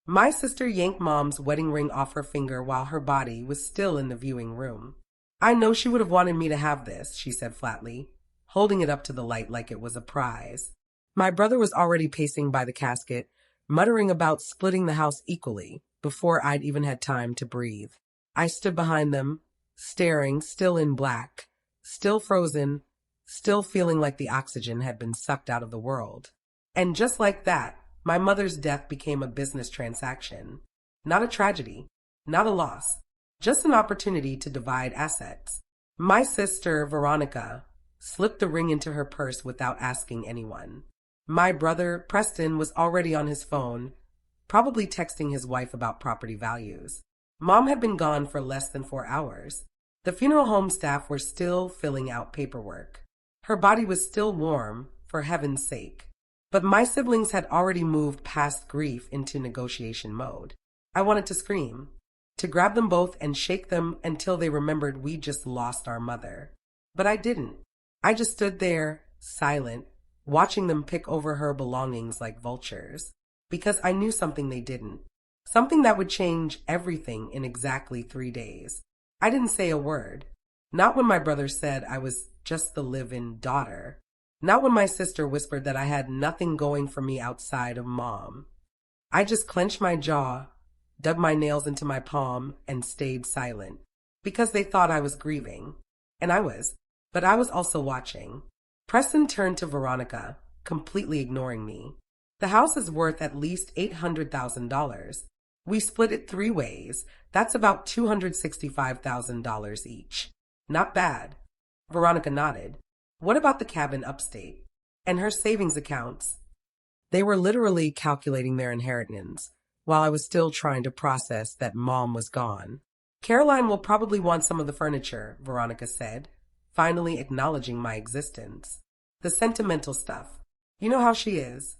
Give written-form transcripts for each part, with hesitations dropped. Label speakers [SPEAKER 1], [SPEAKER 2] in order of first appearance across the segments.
[SPEAKER 1] My sister yanked Mom's wedding ring off her finger while her body was still in the viewing room. I know she would have wanted me to have this, she said flatly, holding it up to the light like it was a prize. My brother was already pacing by the casket, muttering about splitting the house equally, before I'd even had time to breathe. I stood behind them, staring, still in black, still frozen, still feeling like the oxygen had been sucked out of the world. And just like that, my mother's death became a business transaction. Not a tragedy, not a loss, just an opportunity to divide assets. My sister, Veronica, slipped the ring into her purse without asking anyone. My brother, Preston, was already on his phone, probably texting his wife about property values. Mom had been gone for less than 4 hours. The funeral home staff were still filling out paperwork. Her body was still warm, for heaven's sake. But my siblings had already moved past grief into negotiation mode. I wanted to scream, to grab them both and shake them until they remembered we just lost our mother. But I didn't. I just stood there, silent, watching them pick over her belongings like vultures, because I knew something they didn't. Something that would change everything in exactly 3 days. I didn't say a word. Not when my brother said I was just the live-in daughter. Not when my sister whispered that I had nothing going for me outside of Mom. I just clenched my jaw, dug my nails into my palm, and stayed silent. Because they thought I was grieving. And I was. But I was also watching. Preston turned to Veronica, completely ignoring me. The house is worth at least $800,000. We split it 3 ways. That's about $265,000 each. Not bad. Veronica nodded. What about the cabin upstate? And her savings accounts? They were literally calculating their inheritance, while I was still trying to process that Mom was gone. Caroline will probably want some of the furniture, Veronica said, finally acknowledging my existence. The sentimental stuff. You know how she is.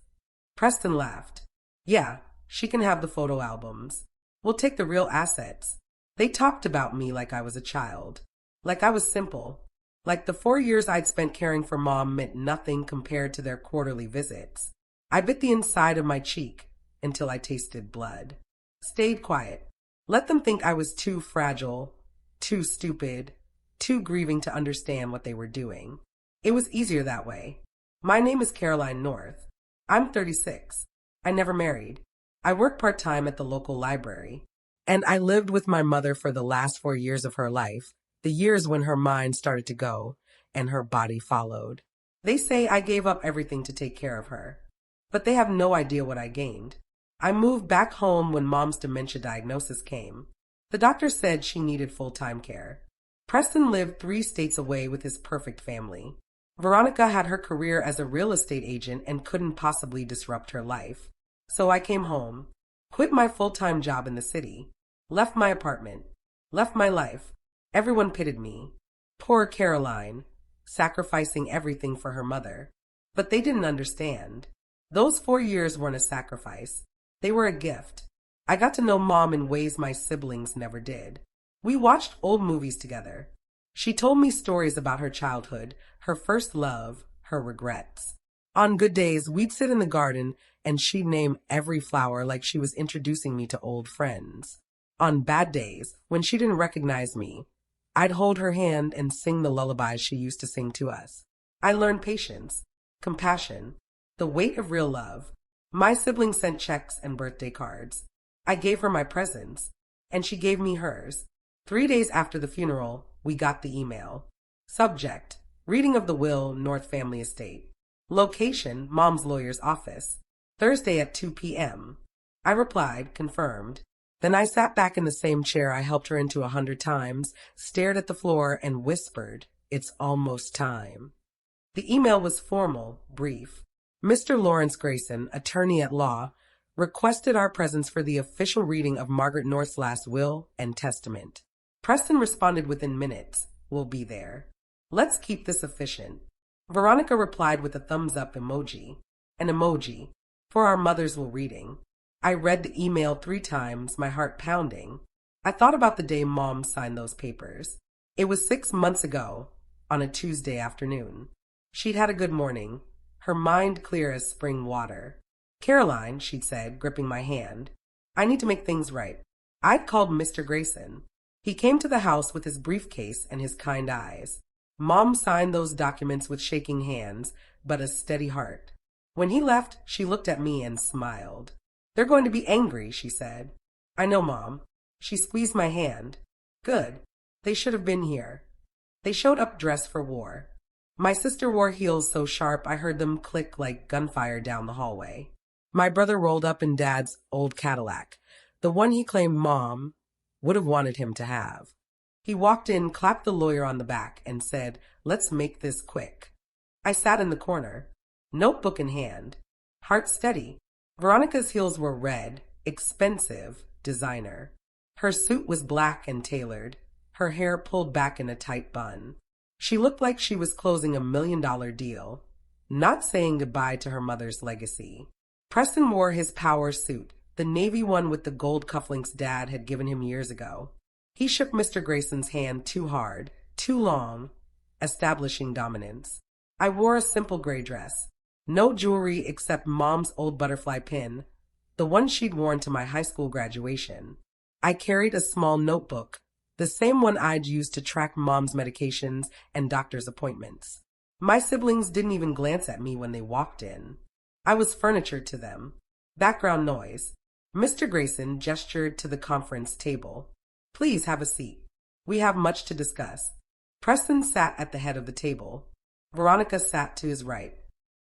[SPEAKER 1] Preston laughed. Yeah, she can have the photo albums. We'll take the real assets. They talked about me like I was a child. Like I was simple. Like the 4 years I'd spent caring for Mom meant nothing compared to their quarterly visits. I bit the inside of my cheek until I tasted blood. Stayed quiet. Let them think I was too fragile, too stupid, too grieving to understand what they were doing. It was easier that way. My name is Caroline North. I'm 36. I never married. I work part-time at the local library. And I lived with my mother for the last 4 years of her life, the years when her mind started to go and her body followed. They say I gave up everything to take care of her. But they have no idea what I gained. I moved back home when Mom's dementia diagnosis came. The doctor said she needed full-time care. Preston lived 3 states away with his perfect family. Veronica had her career as a real estate agent and couldn't possibly disrupt her life. So I came home, quit my full-time job in the city, left my apartment, left my life. Everyone pitied me. Poor Caroline, sacrificing everything for her mother. But they didn't understand. Those 4 years weren't a sacrifice. They were a gift. I got to know Mom in ways my siblings never did. We watched old movies together. She told me stories about her childhood, her first love, her regrets. On good days, we'd sit in the garden and she'd name every flower like she was introducing me to old friends. On bad days, when she didn't recognize me, I'd hold her hand and sing the lullabies she used to sing to us. I learned patience, compassion, the weight of real love. My siblings sent checks and birthday cards. I gave her my presents, and she gave me hers. 3 days after the funeral, we got the email. Subject: reading of the will, North Family Estate. Location: Mom's lawyer's office. Thursday at 2 p.m. I replied, confirmed. Then I sat back in the same chair I helped her into 100 times, stared at the floor, and whispered, "It's almost time." The email was formal, brief. Mr. Lawrence Grayson, attorney at law, requested our presence for the official reading of Margaret North's last will and testament. Preston responded within minutes, "We'll be there. Let's keep this efficient." Veronica replied with a thumbs-up emoji, an emoji, for our mothers were reading. I read the email 3 times, my heart pounding. I thought about the day Mom signed those papers. It was 6 months ago, on a Tuesday afternoon. She'd had a good morning, her mind clear as spring water. "Caroline," she'd said, gripping my hand, I need to make things right. I'd called Mr. Grayson. He came to the house with his briefcase and his kind eyes. Mom signed those documents with shaking hands, but a steady heart. When he left, she looked at me and smiled. They're going to be angry, she said. I know, Mom. She squeezed my hand. Good. They should have been here. They showed up dressed for war. My sister wore heels so sharp I heard them click like gunfire down the hallway. My brother rolled up in Dad's old Cadillac, the one he claimed Mom would have wanted him to have. He walked in, clapped the lawyer on the back, and said, "Let's make this quick." I sat in the corner, notebook in hand, heart steady. Veronica's heels were red, expensive, designer. Her suit was black and tailored, her hair pulled back in a tight bun. She looked like she was closing $1 million deal, not saying goodbye to her mother's legacy. Preston wore his power suit, the navy one with the gold cufflinks Dad had given him years ago. He shook Mr. Grayson's hand too hard, too long, establishing dominance. I wore a simple gray dress. No jewelry except Mom's old butterfly pin, the one she'd worn to my high school graduation. I carried a small notebook, the same one I'd used to track Mom's medications and doctor's appointments. My siblings didn't even glance at me when they walked in. I was furniture to them. Background noise. Mr. Grayson gestured to the conference table. Please have a seat. We have much to discuss. Preston sat at the head of the table. Veronica sat to his right.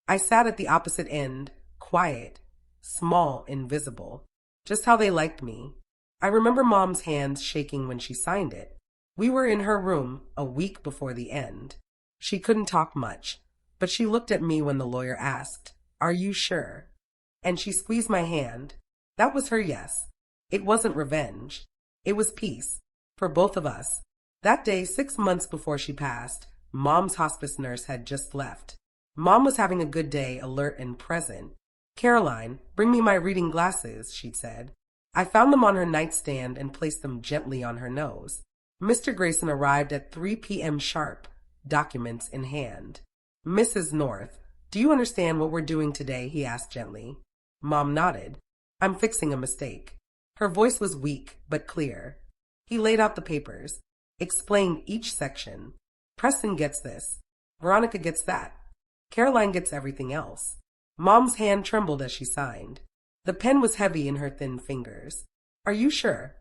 [SPEAKER 1] I sat at the opposite end, quiet, small, invisible. Just how they liked me. I remember Mom's hands shaking when she signed it. We were in her room a week before the end. She couldn't talk much, but she looked at me when the lawyer asked, "Are you sure?" And she squeezed my hand. That was her yes. It wasn't revenge. It was peace. For both of us. That day, 6 months before she passed, Mom's hospice nurse had just left. Mom was having a good day, alert and present. "Caroline, bring me my reading glasses," she'd said. I found them on her nightstand and placed them gently on her nose. Mr. Grayson arrived at 3 p.m. sharp, documents in hand. "Mrs. North, do you understand what we're doing today?" he asked gently. Mom nodded. "I'm fixing a mistake." Her voice was weak, but clear. He laid out the papers, explained each section. Preston gets this. Veronica gets that. Caroline gets everything else. Mom's hand trembled as she signed. The pen was heavy in her thin fingers. "Are you sure?"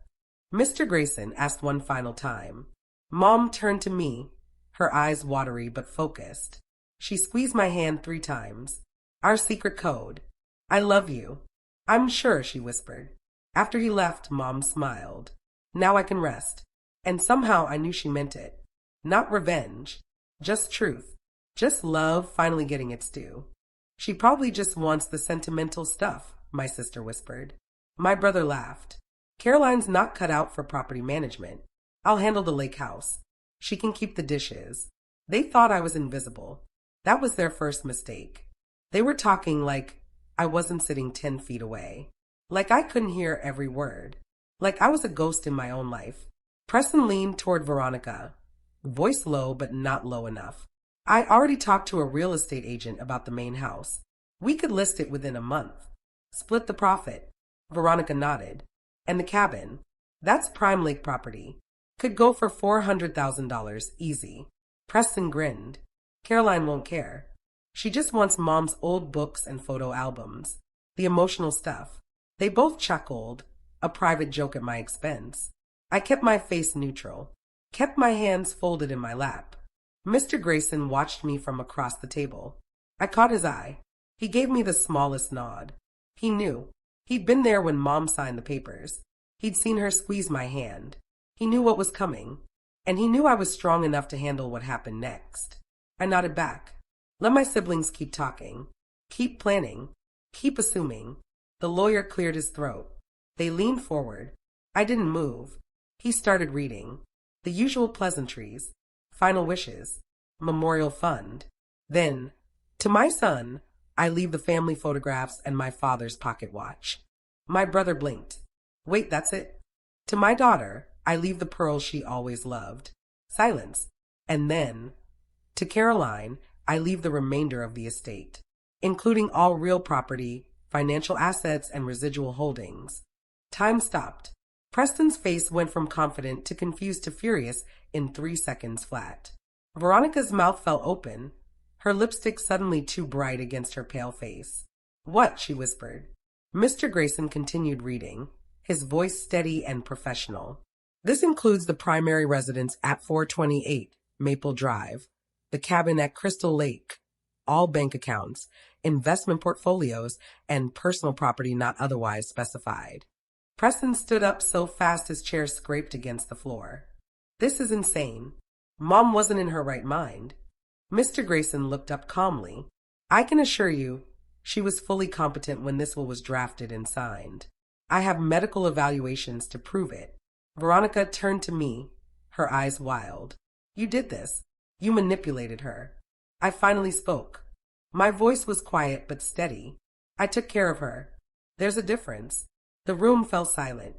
[SPEAKER 1] Mr. Grayson asked one final time. Mom turned to me, her eyes watery but focused. She squeezed my hand 3 times. "Our secret code. I love you." "I'm sure," she whispered. After he left, Mom smiled. Now I can rest. And somehow I knew she meant it. Not revenge. Just truth. Just love finally getting its due. "She probably just wants the sentimental stuff," my sister whispered. My brother laughed. "Caroline's not cut out for property management. I'll handle the lake house. She can keep the dishes." They thought I was invisible. That was their first mistake. They were talking like I wasn't sitting 10 feet away. Like I couldn't hear every word. Like I was a ghost in my own life. Preston leaned toward Veronica, voice low but not low enough. "I already talked to a real estate agent about the main house. We could list it within a month. Split the profit." Veronica nodded. "And the cabin? That's prime lake property. Could go for $400,000 easy." Preston grinned. "Caroline won't care. She just wants Mom's old books and photo albums. The emotional stuff." They both chuckled, a private joke at my expense. I kept my face neutral, kept my hands folded in my lap. Mr. Grayson watched me from across the table. I caught his eye. He gave me the smallest nod. He knew. He'd been there when Mom signed the papers. He'd seen her squeeze my hand. He knew what was coming. And he knew I was strong enough to handle what happened next. I nodded back. Let my siblings keep talking. Keep planning. Keep assuming. The lawyer cleared his throat. They leaned forward. I didn't move. He started reading. The usual pleasantries. Final wishes. Memorial fund. Then, "To my son, I leave the family photographs and my father's pocket watch." My brother blinked. "Wait, that's it?" "To my daughter, I leave the pearls she always loved." Silence. And then, "To Caroline, I leave the remainder of the estate, including all real property, financial assets, and residual holdings." Time stopped. Preston's face went from confident to confused to furious in 3 seconds flat. Veronica's mouth fell open, her lipstick suddenly too bright against her pale face. "What?" she whispered. Mr. Grayson continued reading, his voice steady and professional. "This includes the primary residence at 428 Maple Drive, the cabin at Crystal Lake, all bank accounts, investment portfolios, and personal property not otherwise specified." Preston stood up so fast his chair scraped against the floor. "This is insane. Mom wasn't in her right mind." Mr. Grayson looked up calmly. "I can assure you, she was fully competent when this will was drafted and signed. I have medical evaluations to prove it." Veronica turned to me, her eyes wild. "You did this. You manipulated her." I finally spoke. My voice was quiet but steady. "I took care of her. There's a difference." The room fell silent.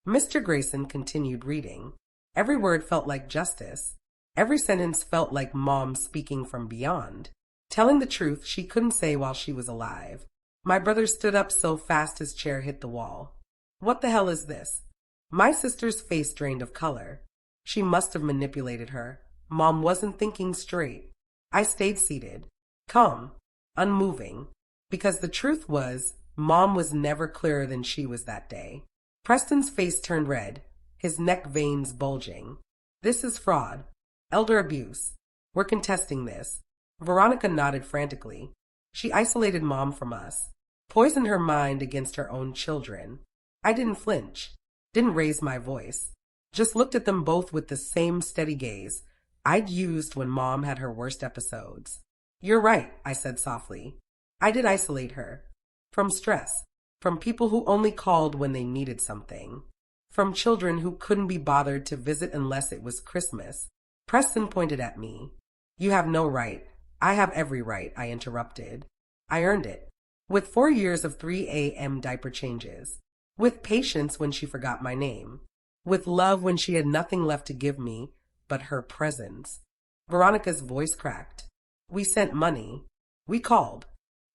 [SPEAKER 1] Mr. Grayson continued reading. Every word felt like justice. Every sentence felt like Mom speaking from beyond, telling the truth she couldn't say while she was alive. My brother stood up so fast his chair hit the wall. "What the hell is this?" My sister's face drained of color. She must have manipulated her. Mom wasn't thinking straight. I stayed seated, calm, unmoving, because the truth was, Mom was never clearer than she was that day. Preston's face turned red, his neck veins bulging. "This is fraud. Elder abuse. We're contesting this." Veronica nodded frantically. She isolated Mom from us, poisoned her mind against her own children. I didn't flinch, didn't raise my voice, just looked at them both with the same steady gaze I'd used when Mom had her worst episodes. "You're right," I said softly. "I did isolate her. From stress, from people who only called when they needed something, from children who couldn't be bothered to visit unless it was Christmas." Preston pointed at me. "You have no right." "I have every right," I interrupted. "I earned it. With 4 years of 3 a.m. diaper changes. With patience when she forgot my name. With love when she had nothing left to give me but her presence." Veronica's voice cracked. "We sent money. We called."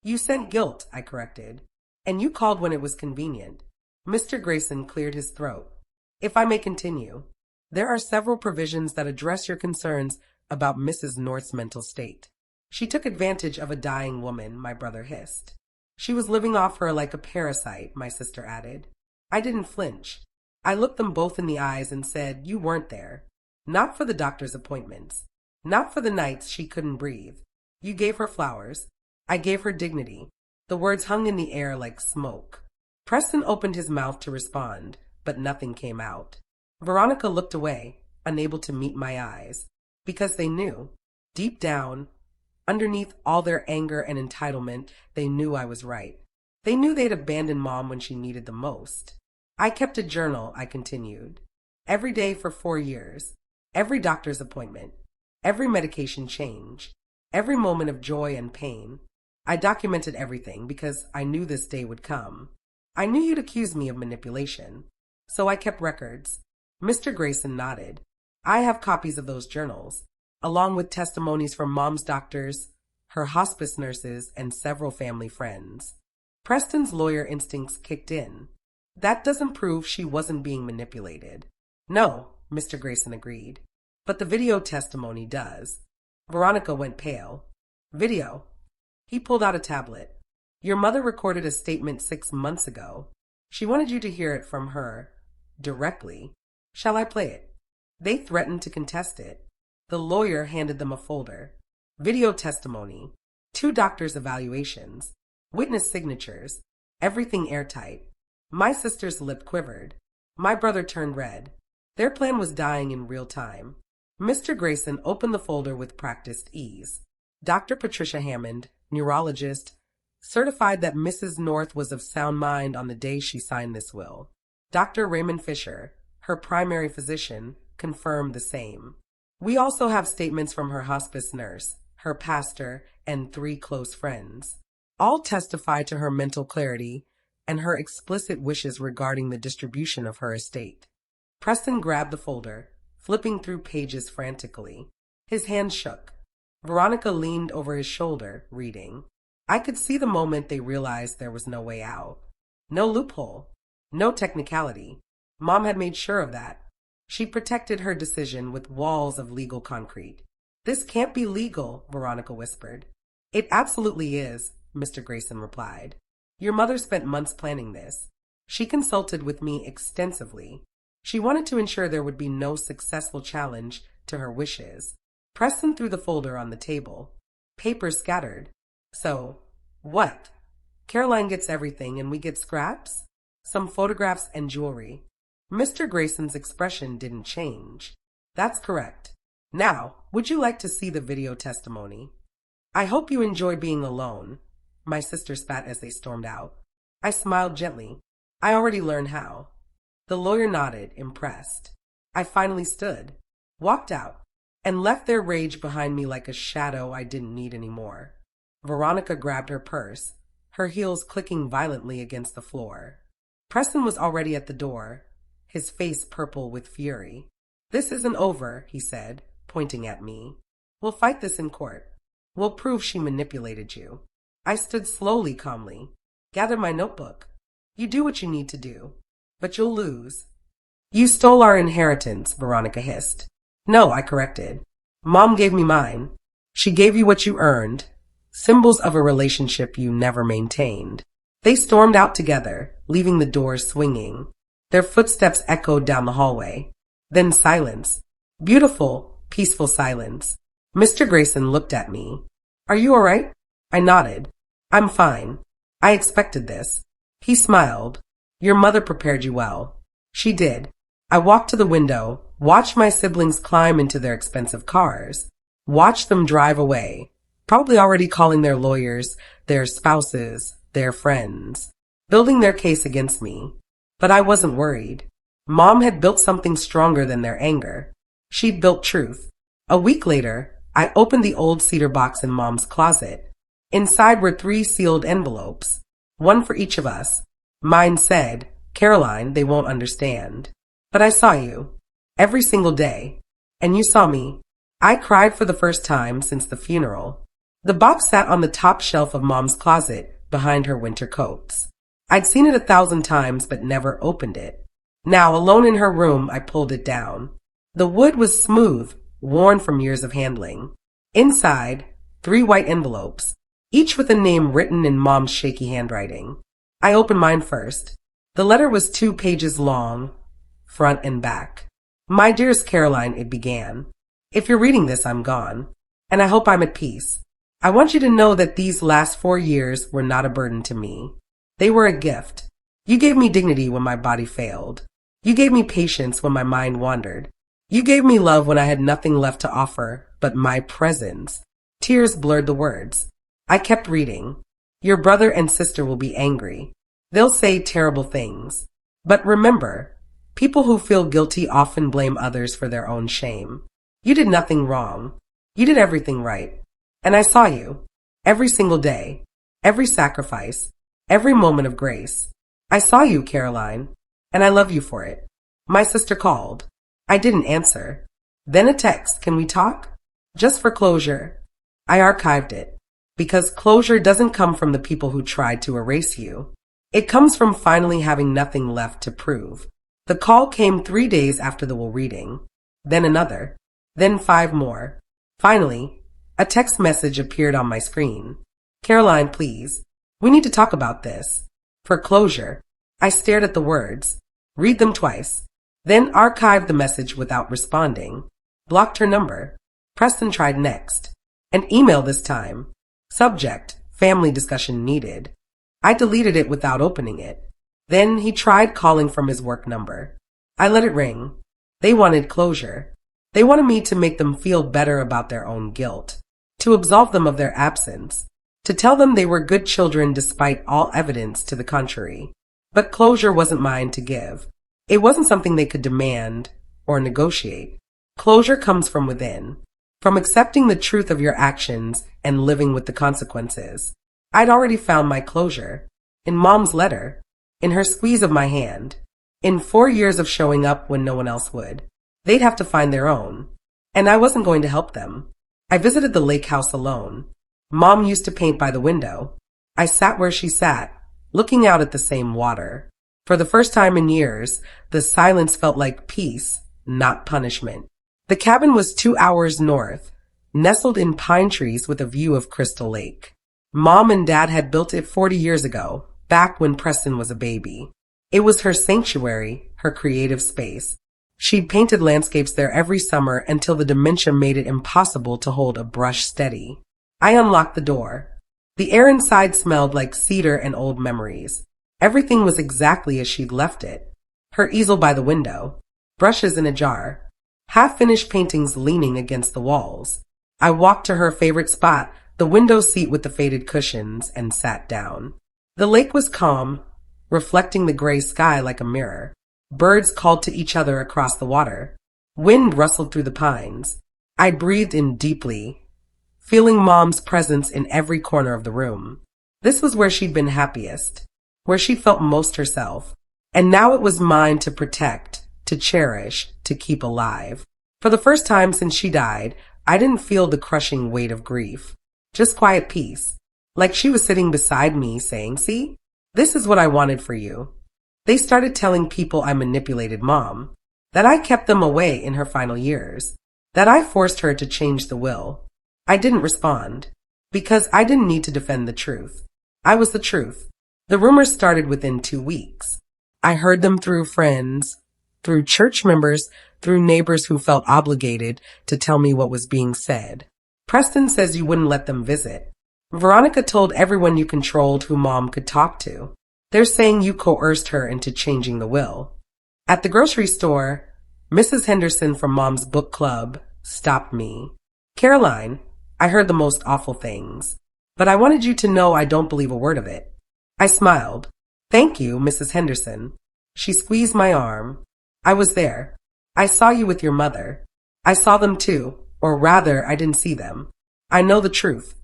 [SPEAKER 1] "You sent guilt," I corrected. "And you called when it was convenient." Mr. Grayson cleared his throat. "If I may continue, there are several provisions that address your concerns about Mrs. North's mental state. She took advantage of a dying woman," my brother hissed. "She was living off her like a parasite," my sister added. I didn't flinch. I looked them both in the eyes and said, "You weren't there. Not for the doctor's appointments. Not for the nights she couldn't breathe. You gave her flowers. I gave her dignity." The words hung in the air like smoke. Preston opened his mouth to respond, but nothing came out. Veronica looked away, unable to meet my eyes, because they knew, deep down, underneath all their anger and entitlement, they knew I was right. They knew they'd abandoned Mom when she needed the most. "I kept a journal," I continued. "Every day for 4 years. Every doctor's appointment. Every medication change. Every moment of joy and pain. I documented everything because I knew this day would come. I knew you'd accuse me of manipulation. So I kept records." Mr. Grayson nodded. "I have copies of those journals, along with testimonies from Mom's doctors, her hospice nurses, and several family friends." Preston's lawyer instincts kicked in. "That doesn't prove she wasn't being manipulated." "No," Mr. Grayson agreed. "But the video testimony does." Veronica went pale. "Video?" He pulled out a tablet. "Your mother recorded a statement 6 months ago. She wanted you to hear it from her, directly. Shall I play it?" They threatened to contest it. The lawyer handed them a folder. Video testimony. 2 doctors' evaluations. Witness signatures. Everything airtight. My sister's lip quivered. My brother turned red. Their plan was dying in real time. Mr. Grayson opened the folder with practiced ease. Dr. Patricia Hammond, neurologist, certified that Mrs. North was of sound mind on the day she signed this will. Dr. Raymond Fisher, her primary physician, confirmed the same. We also have statements from her hospice nurse, her pastor, and 3 close friends. All testify to her mental clarity and her explicit wishes regarding the distribution of her estate. Preston grabbed the folder, flipping through pages frantically. His hand shook. Veronica leaned over his shoulder, reading. I could see the moment they realized there was no way out. No loophole. No technicality. Mom had made sure of that. She protected her decision with walls of legal concrete. This can't be legal, Veronica whispered. It absolutely is, Mr. Grayson replied. Your mother spent months planning this. She consulted with me extensively. She wanted to ensure there would be no successful challenge to her wishes. Preston threw the folder on the table. Papers scattered. So, what? Caroline gets everything and we get scraps? Some photographs and jewelry. Mr. Grayson's expression didn't change. That's correct. Now, would you like to see the video testimony? I hope you enjoy being alone, my sister spat as they stormed out. I smiled gently. I already learned how. The lawyer nodded, impressed. I finally stood, walked out, and left their rage behind me like a shadow I didn't need anymore. Veronica grabbed her purse, her heels clicking violently against the floor. Preston was already at the door, his face purple with fury. This isn't over, he said, pointing at me. We'll fight this in court. We'll prove she manipulated you. I stood slowly, calmly. Gather my notebook. You do what you need to do, but you'll lose. You stole our inheritance, Veronica hissed. No, I corrected. Mom gave me mine. She gave you what you earned. Symbols of a relationship you never maintained. They stormed out together, leaving the doors swinging. Their footsteps echoed down the hallway. Then silence. Beautiful, peaceful silence. Mr. Grayson looked at me. Are you all right? I nodded. I'm fine. I expected this. He smiled. Your mother prepared you well. She did. I walked to the window, watched my siblings climb into their expensive cars, watched them drive away, probably already calling their lawyers, their spouses, their friends, building their case against me. But I wasn't worried. Mom had built something stronger than their anger. She'd built truth. A week later, I opened the old cedar box in Mom's closet. Inside were 3 sealed envelopes, one for each of us. Mine said, Caroline, they won't understand. But I saw you. Every single day. And you saw me. I cried for the first time since the funeral. The box sat on the top shelf of Mom's closet behind her winter coats. I'd seen it 1,000 times but never opened it. Now, alone in her room, I pulled it down. The wood was smooth, worn from years of handling. Inside, 3 white envelopes, each with a name written in Mom's shaky handwriting. I opened mine first. The letter was 2 pages long, front and back. My dearest Caroline, it began. If you're reading this, I'm gone. And I hope I'm at peace. I want you to know that these last 4 years were not a burden to me. They were a gift. You gave me dignity when my body failed. You gave me patience when my mind wandered. You gave me love when I had nothing left to offer but my presence. Tears blurred the words. I kept reading. Your brother and sister will be angry. They'll say terrible things. But remember, people who feel guilty often blame others for their own shame. You did nothing wrong. You did everything right. And I saw you. Every single day. Every sacrifice. Every moment of grace. I saw you, Caroline. And I love you for it. My sister called. I didn't answer. Then a text. Can we talk? Just for closure. I archived it. Because closure doesn't come from the people who tried to erase you. It comes from finally having nothing left to prove. The call came 3 days after the will reading. Then another. Then 5 more. Finally, a text message appeared on my screen. Caroline, please. We need to talk about this. For closure. I stared at the words. Read them twice. Then archived the message without responding. Blocked her number. Preston tried next. An email this time. Subject, family discussion needed. I deleted it without opening it. Then he tried calling from his work number. I let it ring. They wanted closure. They wanted me to make them feel better about their own guilt, to absolve them of their absence, to tell them they were good children despite all evidence to the contrary. But closure wasn't mine to give. It wasn't something they could demand or negotiate. Closure comes from within, from accepting the truth of your actions and living with the consequences. I'd already found my closure. In Mom's letter. In her squeeze of my hand. In 4 years of showing up when no one else would. They'd have to find their own. And I wasn't going to help them. I visited the lake house alone. Mom used to paint by the window. I sat where she sat, looking out at the same water. For the first time in years, the silence felt like peace, not punishment. The cabin was 2 hours north, nestled in pine trees with a view of Crystal Lake. Mom and Dad had built it 40 years ago, back when Preston was a baby. It was her sanctuary, her creative space. She'd painted landscapes there every summer until the dementia made it impossible to hold a brush steady. I unlocked the door. The air inside smelled like cedar and old memories. Everything was exactly as she'd left it. Her easel by the window, brushes in a jar, half-finished paintings leaning against the walls. I walked to her favorite spot, the window seat with the faded cushions, and sat down. The lake was calm, reflecting the gray sky like a mirror. Birds called to each other across the water. Wind rustled through the pines. I breathed in deeply, feeling Mom's presence in every corner of the room. This was where she'd been happiest, where she felt most herself. And now it was mine to protect, to cherish, to keep alive. For the first time since she died, I didn't feel the crushing weight of grief. Just quiet peace. Like she was sitting beside me saying, "See, this is what I wanted for you." They started telling people I manipulated Mom, that I kept them away in her final years, that I forced her to change the will. I didn't respond, because I didn't need to defend the truth. I was the truth. The rumors started within 2 weeks. I heard them through friends, through church members, through neighbors who felt obligated to tell me what was being said. Preston says you wouldn't let them visit. Veronica told everyone you controlled who Mom could talk to. They're saying you coerced her into changing the will. At the grocery store, Mrs. Henderson from Mom's book club stopped me. "Caroline, I heard the most awful things, but I wanted you to know I don't believe a word of it." I smiled. "Thank you, Mrs. Henderson." She squeezed my arm. "I was there. I saw you with your mother. I saw them too, or rather, I didn't see them. I know the truth."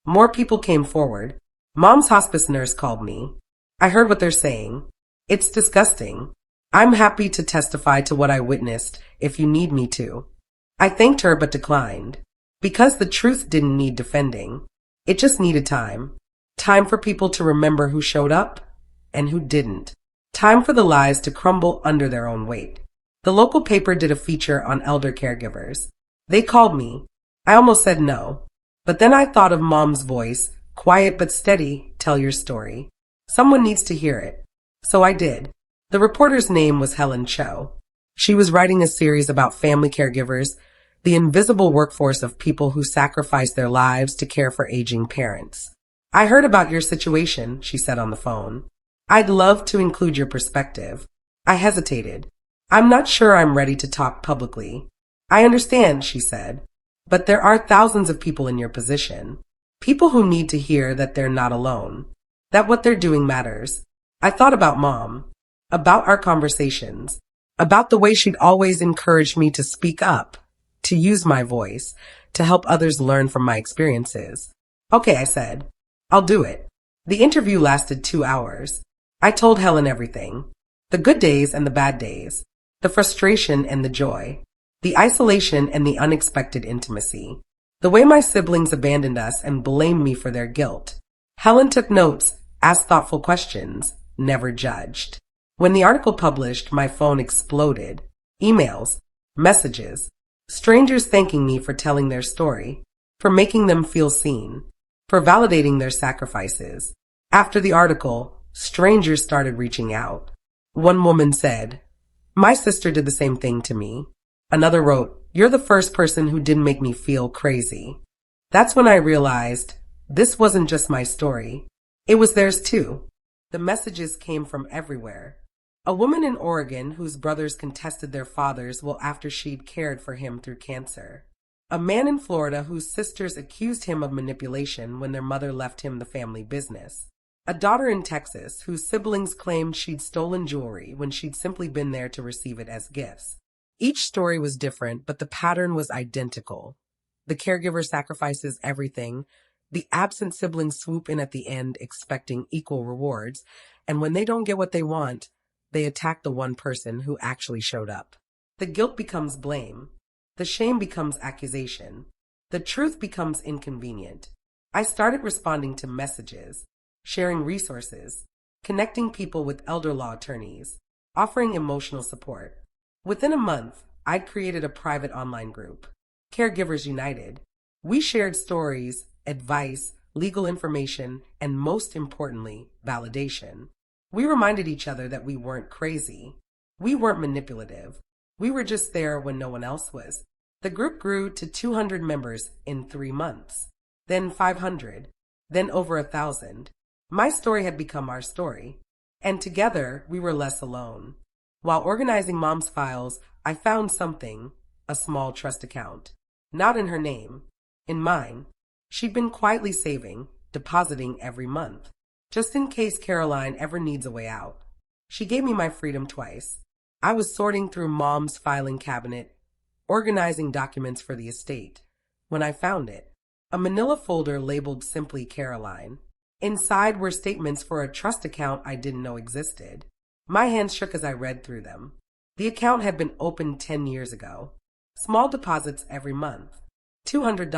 [SPEAKER 1] More people came forward. Mom's hospice nurse called me. "I heard what they're saying. It's disgusting. I'm happy to testify to what I witnessed if you need me to." I thanked her but declined, because the truth didn't need defending. It just needed time. Time for people to remember who showed up and who didn't. Time for the lies to crumble under their own weight. The local paper did a feature on elder caregivers. They called me. I almost said no, but then I thought of Mom's voice, quiet but steady, "Tell your story. Someone needs to hear it." So I did. The reporter's name was Helen Cho. She was writing a series about family caregivers, the invisible workforce of people who sacrifice their lives to care for aging parents. "I heard about your situation," she said on the phone. "I'd love to include your perspective." I hesitated. "I'm not sure I'm ready to talk publicly." "I understand," she said, "but there are thousands of people in your position. People who need to hear that they're not alone, that what they're doing matters." I thought about Mom, about our conversations, about the way she'd always encouraged me to speak up, to use my voice, to help others learn from my experiences. "Okay," I said. "I'll do it." The interview lasted 2 hours. I told Helen everything. The good days and the bad days. The frustration and the joy. The isolation and the unexpected intimacy. The way my siblings abandoned us and blamed me for their guilt. Helen took notes, asked thoughtful questions, never judged. When the article published, my phone exploded. Emails, messages, strangers thanking me for telling their story, for making them feel seen, for validating their sacrifices. After the article, strangers started reaching out. One woman said, "My sister did the same thing to me." Another wrote, "You're the first person who didn't make me feel crazy." That's when I realized this wasn't just my story. It was theirs too. The messages came from everywhere. A woman in Oregon whose brothers contested their fathers will after she'd cared for him through cancer. A man in Florida whose sisters accused him of manipulation when their mother left him the family business. A daughter in Texas whose siblings claimed she'd stolen jewelry when she'd simply been there to receive it as gifts. Each story was different, but the pattern was identical. The caregiver sacrifices everything. The absent siblings swoop in at the end expecting equal rewards, and when they don't get what they want, they attack the one person who actually showed up. The guilt becomes blame. The shame becomes accusation. The truth becomes inconvenient. I started responding to messages, sharing resources, connecting people with elder law attorneys, offering emotional support. Within a month, I'd created a private online group, Caregivers United. We shared stories, advice, legal information, and most importantly, validation. We reminded each other that we weren't crazy. We weren't manipulative. We were just there when no one else was. The group grew to 200 members in 3 months, then 500, then over 1,000. My story had become our story, and together we were less alone. While organizing Mom's files, I found something, a small trust account. Not in her name, in mine. She'd been quietly saving, depositing every month, just in case Caroline ever needs a way out. She gave me my freedom twice. I was sorting through Mom's filing cabinet, organizing documents for the estate, when I found it. A manila folder labeled simply Caroline. Inside were statements for a trust account I didn't know existed. My hands shook as I read through them. The account had been opened 10 years ago. Small deposits every month. $200,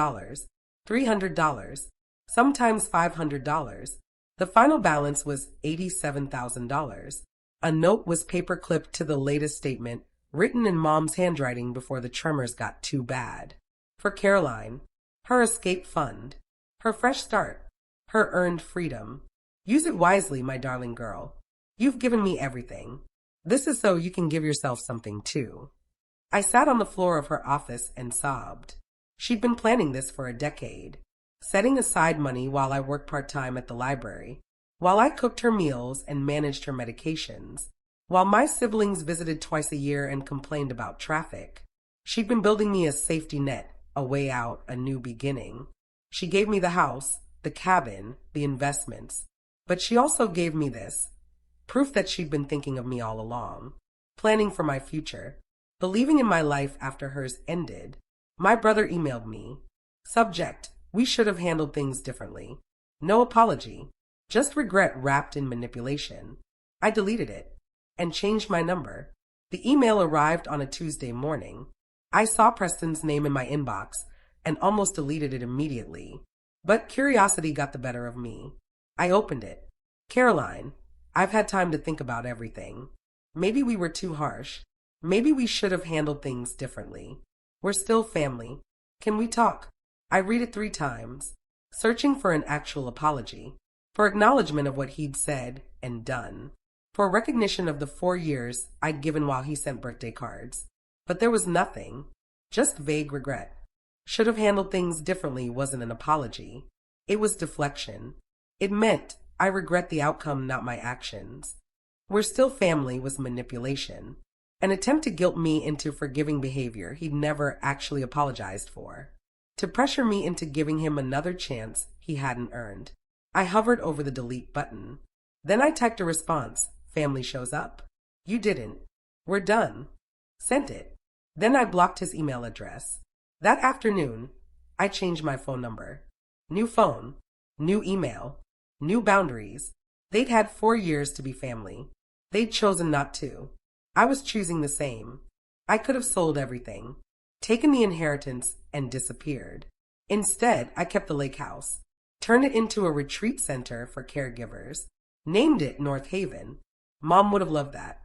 [SPEAKER 1] $300, sometimes $500. The final balance was $87,000. A note was paper-clipped to the latest statement, written in Mom's handwriting before the tremors got too bad. For Caroline, her escape fund, her fresh start, her earned freedom. Use it wisely, my darling girl. You've given me everything. This is so you can give yourself something too. I sat on the floor of her office and sobbed. She'd been planning this for a decade, setting aside money while I worked part-time at the library, while I cooked her meals and managed her medications, while my siblings visited twice a year and complained about traffic. She'd been building me a safety net, a way out, a new beginning. She gave me the house, the cabin, the investments, but she also gave me this, proof that she'd been thinking of me all along, planning for my future, believing in my life after hers ended. My brother emailed me. Subject: we should have handled things differently. No apology, just regret wrapped in manipulation. I deleted it and changed my number. The email arrived on a Tuesday morning. I saw Preston's name in my inbox and almost deleted it immediately. But curiosity got the better of me. I opened it. Caroline, I've had time to think about everything. Maybe we were too harsh. Maybe we should have handled things differently. We're still family. Can we talk? I read it 3 times, searching for an actual apology, for acknowledgement of what he'd said and done, for recognition of the 4 years I'd given while he sent birthday cards. But there was nothing, just vague regret. Should have handled things differently wasn't an apology. It was deflection. It meant I regret the outcome, not my actions. We're still family was manipulation, an attempt to guilt me into forgiving behavior he'd never actually apologized for, to pressure me into giving him another chance he hadn't earned. I hovered over the delete button. Then I typed a response. Family shows up. You didn't. We're done. Sent it. Then I blocked his email address. That afternoon, I changed my phone number. New phone, new email, new boundaries. They'd had 4 years to be family. They'd chosen not to. I was choosing the same. I could have sold everything, taken the inheritance, and disappeared. Instead, I kept the lake house, turned it into a retreat center for caregivers, named it North Haven. Mom would have loved that.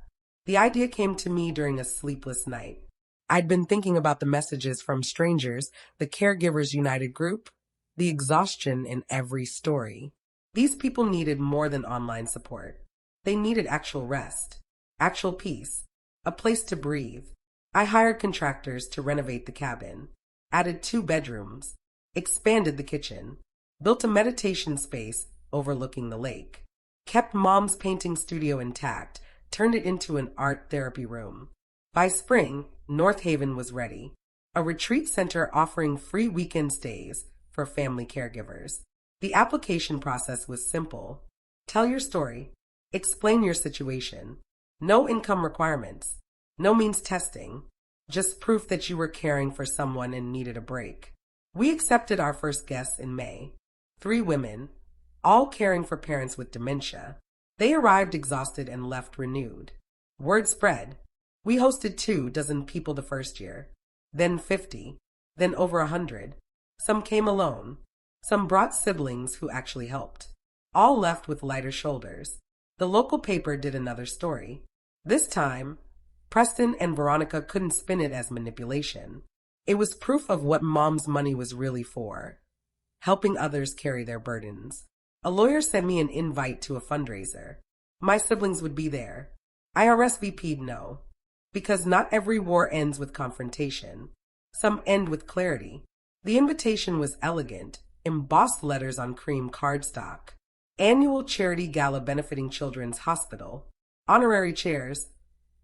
[SPEAKER 1] The idea came to me during a sleepless night. I'd been thinking about the messages from strangers, the Caregivers United group, the exhaustion in every story. These people needed more than online support. They needed actual rest, actual peace, a place to breathe. I hired contractors to renovate the cabin, added 2 bedrooms, expanded the kitchen, built a meditation space overlooking the lake, kept Mom's painting studio intact, turned it into an art therapy room. By spring, North Haven was ready, a retreat center offering free weekend stays for family caregivers. The application process was simple. Tell your story. Explain your situation. No income requirements. No means testing. Just proof that you were caring for someone and needed a break. We accepted our first guests in May. 3 women, all caring for parents with dementia. They arrived exhausted and left renewed. Word spread. We hosted 24 people the first year, then 50, then over 100. Some came alone. Some brought siblings who actually helped. All left with lighter shoulders. The local paper did another story. This time, Preston and Veronica couldn't spin it as manipulation. It was proof of what Mom's money was really for, helping others carry their burdens. A lawyer sent me an invite to a fundraiser. My siblings would be there. I RSVP'd no, because not every war ends with confrontation. Some end with clarity. The invitation was elegant, embossed letters on cream cardstock. Annual charity gala benefiting Children's Hospital. Honorary chairs,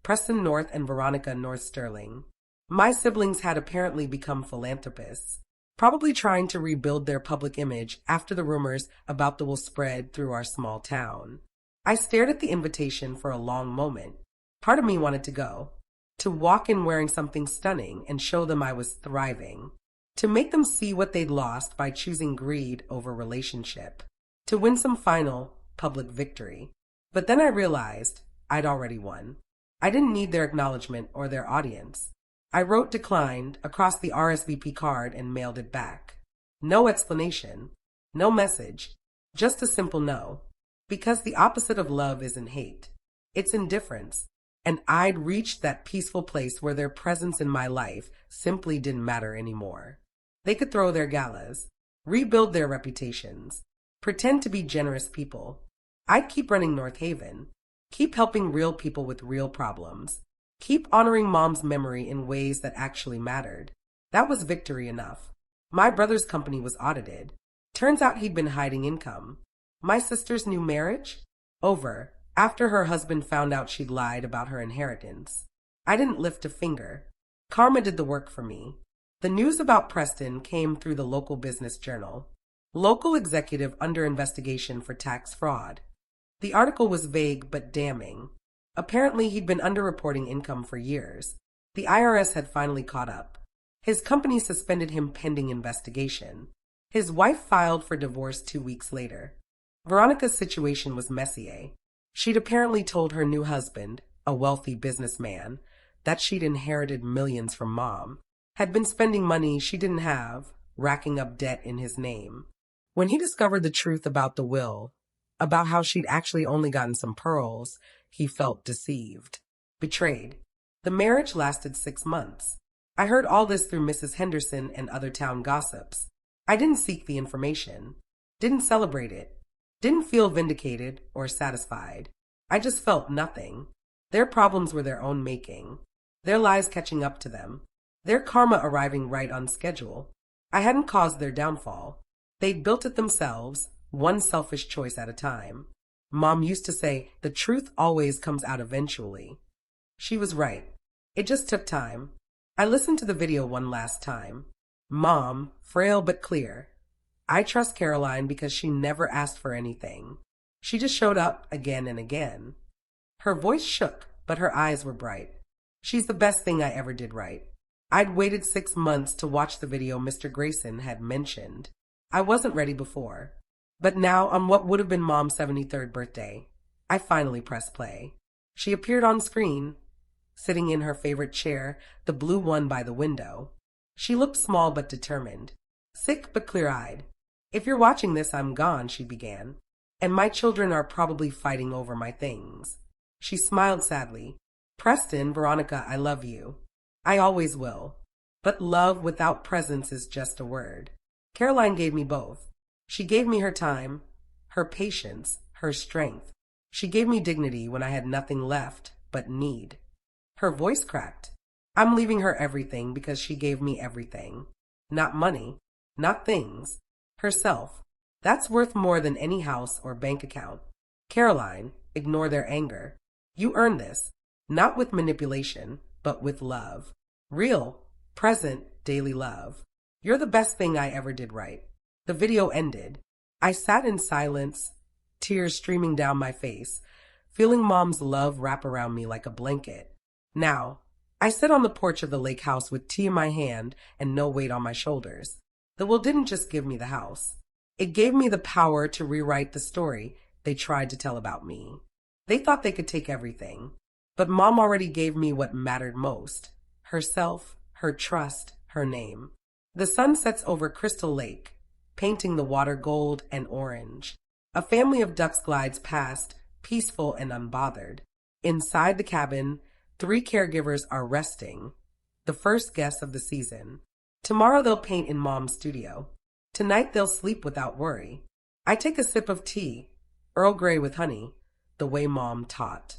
[SPEAKER 1] Preston North and Veronica North Sterling. My siblings had apparently become philanthropists, probably trying to rebuild their public image after the rumors about the will spread through our small town. I stared at the invitation for a long moment. Part of me wanted to go, to walk in wearing something stunning and show them I was thriving, to make them see what they'd lost by choosing greed over relationship, to win some final public victory. But then I realized I'd already won. I didn't need their acknowledgement or their audience. I wrote declined across the RSVP card and mailed it back. No explanation, no message, just a simple no. Because the opposite of love isn't hate. It's indifference. And I'd reached that peaceful place where their presence in my life simply didn't matter anymore. They could throw their galas, rebuild their reputations, pretend to be generous people. I'd keep running North Haven, keep helping real people with real problems, keep honoring Mom's memory in ways that actually mattered. That was victory enough. My brother's company was audited. Turns out he'd been hiding income. My sister's new marriage? Over, after her husband found out she'd lied about her inheritance. I didn't lift a finger. Karma did the work for me. The news about Preston came through the local business journal. Local executive under investigation for tax fraud. The article was vague but damning. Apparently he'd been underreporting income for years. The IRS had finally caught up. His company suspended him pending investigation. His wife filed for divorce 2 weeks later. Veronica's situation was messy. She'd apparently told her new husband, a wealthy businessman, that she'd inherited millions from Mom, had been spending money she didn't have, racking up debt in his name. When he discovered the truth about the will, about how she'd actually only gotten some pearls, he felt deceived, betrayed. The marriage lasted 6 months. I heard all this through Mrs. Henderson and other town gossips. I didn't seek the information, didn't celebrate it, didn't feel vindicated or satisfied. I just felt nothing. Their problems were their own making, their lies catching up to them, their karma arriving right on schedule. I hadn't caused their downfall. They'd built it themselves, one selfish choice at a time. Mom used to say, the truth always comes out eventually. She was right. It just took time. I listened to the video one last time. Mom, frail but clear. I trust Caroline because she never asked for anything. She just showed up again and again. Her voice shook, but her eyes were bright. She's the best thing I ever did right. I'd waited 6 months to watch the video Mr. Grayson had mentioned. I wasn't ready before. But now, on what would have been Mom's 73rd birthday, I finally pressed play. She appeared on screen, sitting in her favorite chair, the blue one by the window. She looked small but determined, sick but clear-eyed. If you're watching this, I'm gone, she began, and my children are probably fighting over my things. She smiled sadly. Preston, Veronica, I love you. I always will. But love without presence is just a word. Caroline gave me both. She gave me her time, her patience, her strength. She gave me dignity when I had nothing left but need. Her voice cracked. I'm leaving her everything because she gave me everything. Not money, not things. Herself. That's worth more than any house or bank account. Caroline, ignore their anger. You earned this, not with manipulation, but with love. Real, present, daily love. You're the best thing I ever did right. The video ended. I sat in silence, tears streaming down my face, feeling Mom's love wrap around me like a blanket. Now, I sit on the porch of the lake house with tea in my hand and no weight on my shoulders. The will didn't just give me the house. It gave me the power to rewrite the story they tried to tell about me. They thought they could take everything, but Mom already gave me what mattered most. Herself, her trust, her name. The sun sets over Crystal Lake, painting the water gold and orange. A family of ducks glides past, peaceful and unbothered. Inside the cabin, 3 caregivers are resting, the first guests of the season. Tomorrow they'll paint in Mom's studio. Tonight they'll sleep without worry. I take a sip of tea, Earl Grey with honey, the way Mom taught.